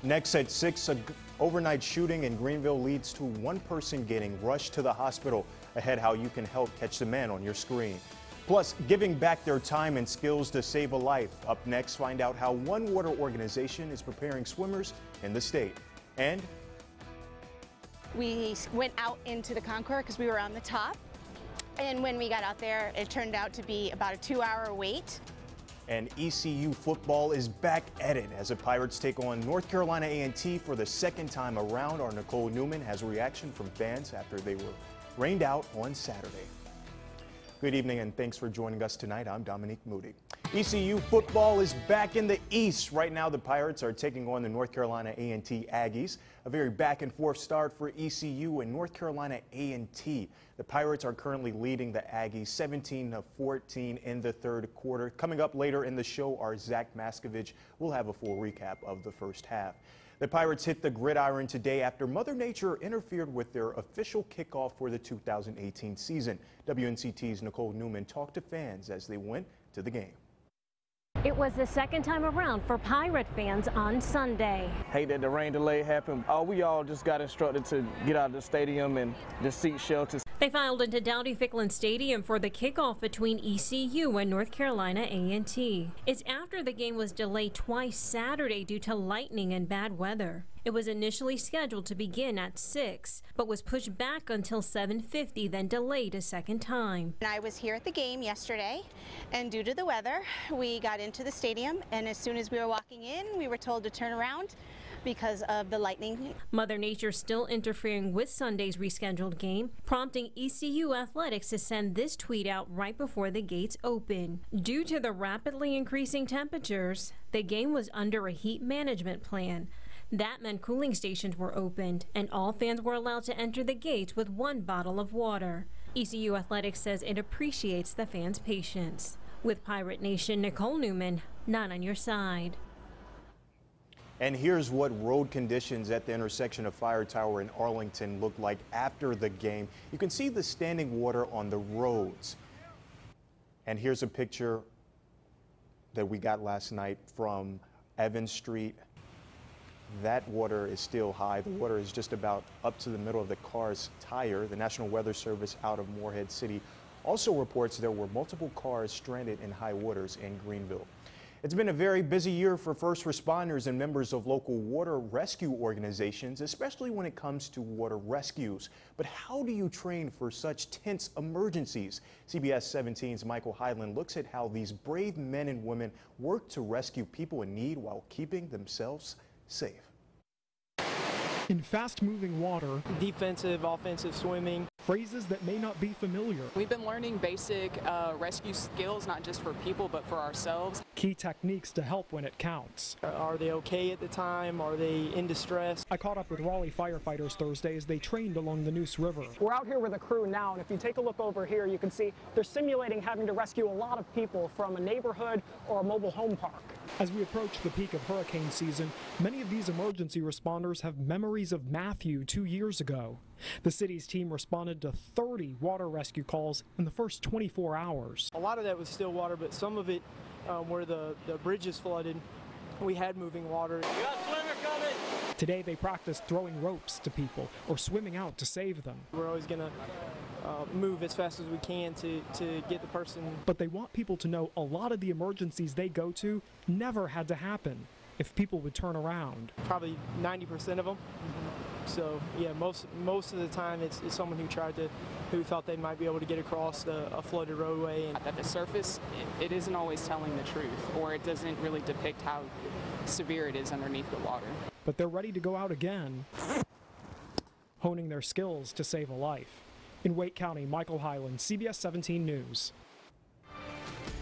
Next at 6, an overnight shooting in Greenville leads to one person getting rushed to the hospital. Ahead, how you can help catch the man on your screen. Plus, giving back their time and skills to save a life. Up next, find out how one water organization is preparing swimmers in the state. And we went out into the Concourse because we were on the top. And when we got out there, it turned out to be about a 2-hour wait. And ECU football is back at it as the Pirates take on North Carolina A&T for the second time around. Our Nicole Newman has a reaction from fans after they were rained out on Saturday. Good evening and thanks for joining us tonight. I'm Dominique Moody. ECU football is back in the East. Right now the Pirates are taking on the North Carolina A&T Aggies. A very back and forth start for ECU and North Carolina A&T. The Pirates are currently leading the Aggies 17-14 in the third quarter. Coming up later in the show, our Zach Maskovich will have a full recap of the first half. The Pirates hit the gridiron today after Mother Nature interfered with their official kickoff for the 2018 season. WNCT's Nicole Newman talked to fans as they went to the game. It was the second time around for Pirate fans on Sunday. Hate that the rain delay happened. We all just got instructed to get out of the stadium and just seek shelters. They filed into Dowdy-Ficklin Stadium for the kickoff between ECU and North Carolina A&T. It's after the game was delayed twice Saturday due to lightning and bad weather. It was initially scheduled to begin at 6, but was pushed back until 7:50, then delayed a second time. I was here at the game yesterday, and due to the weather, we got into the stadium, and as soon as we were walking in, we were told to turn around because of the lightning. Mother Nature still interfering with Sunday's rescheduled game, prompting ECU Athletics to send this tweet out right before the gates open. Due to the rapidly increasing temperatures, the game was under a heat management plan. That meant cooling stations were opened, and all fans were allowed to enter the gates with 1 bottle of water. ECU Athletics says it appreciates the fans' patience. With Pirate Nation, Nicole Newman, 9 on your side. And here's what road conditions at the intersection of Fire Tower and Arlington looked like after the game. You can see the standing water on the roads. And here's a picture that we got last night from Evans Street. That water is still high. The water is just about up to the middle of the car's tire. The National Weather Service out of Morehead City also reports there were multiple cars stranded in high waters in Greenville. It's been a very busy year for first responders and members of local water rescue organizations, especially when it comes to water rescues. But how do you train for such tense emergencies? CBS 17's Michael Hyland looks at how these brave men and women work to rescue people in need while keeping themselves safe. In fast-moving water, Defensive, offensive swimming. phrases that may not be familiar. We've been learning basic rescue skills, not just for people, but for ourselves. Key techniques to help when it counts. Are they okay at the time? Are they in distress? I caught up with Raleigh firefighters Thursday as they trained along the Neuse River. We're out here with a crew now, and if you take a look over here, you can see they're simulating having to rescue a lot of people from a neighborhood or a mobile home park. As we approach the peak of hurricane season, many of these emergency responders have memories of Matthew 2 years ago. The city's team responded to 30 water rescue calls in the first 24 hours. A lot of that was still water, but some of it where the bridges flooded, we had moving water. We got a swimmer coming! Today they practiced throwing ropes to people or swimming out to save them. We're always going to move as fast as we can to get the person. But they want people to know a lot of the emergencies they go to never had to happen if people would turn around. Probably 90% of them. So yeah, most of the time it's someone who thought they might be able to get across a flooded roadway. And at the surface, it isn't always telling the truth, or it doesn't really depict how severe it is underneath the water. But they're ready to go out again, honing their skills to save a life. In Wake County, Michael Hyland, CBS 17 News.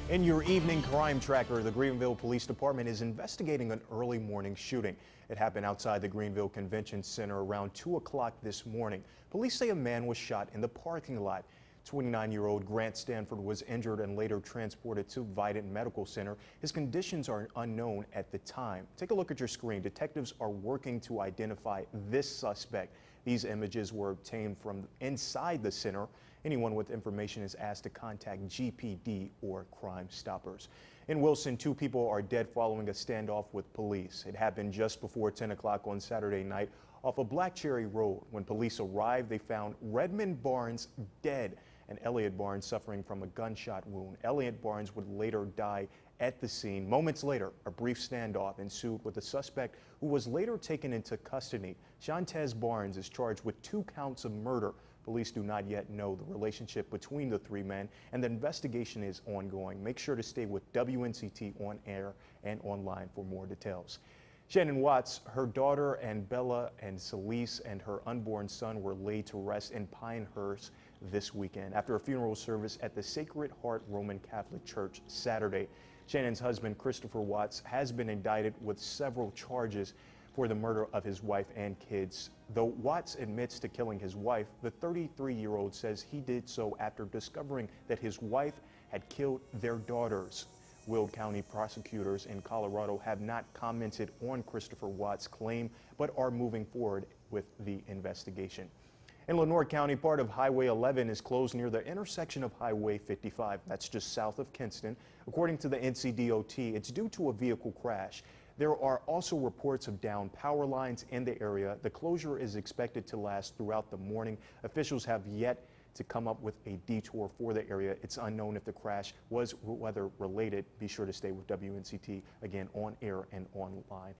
In your evening crime tracker, the Greenville Police Department is investigating an early morning shooting. It happened outside the Greenville Convention Center around 2 o'clock this morning. Police say a man was shot in the parking lot. 29-year-old Grant Stanford was injured and later transported to Vidant Medical Center. His conditions are unknown at the time. Take a look at your screen. Detectives are working to identify this suspect. These images were obtained from inside the center. Anyone with information is asked to contact GPD or Crime Stoppers. In Wilson, 2 people are dead following a standoff with police. It happened just before 10 o'clock on Saturday night off of Black Cherry Road. When police arrived, they found Redmond Barnes dead and Elliot Barnes suffering from a gunshot wound. Elliot Barnes would later die at the scene. Moments later, a brief standoff ensued with the suspect who was later taken into custody. Shantez Barnes is charged with 2 counts of murder. Police do not yet know the relationship between the 3 men, and the investigation is ongoing. Make sure to stay with WNCT on air and online for more details. Shannon Watts, her daughter, and Bella and Celise and her unborn son were laid to rest in Pinehurst this weekend after a funeral service at the Sacred Heart Roman Catholic Church Saturday. Shannon's husband, Christopher Watts, has been indicted with several charges for the murder of his wife and kids. Though Watts admits to killing his wife, the 33-year-old says he did so after discovering that his wife had killed their daughters. Will County prosecutors in Colorado have not commented on Christopher Watts' claim, but are moving forward with the investigation. In Lenoir County, part of Highway 11 is closed near the intersection of Highway 55. That's just south of Kinston. According to the NCDOT, it's due to a vehicle crash. There are also reports of downed power lines in the area. The closure is expected to last throughout the morning. Officials have yet to come up with a detour for the area. It's unknown if the crash was weather related. Be sure to stay with WNCT again on air and online.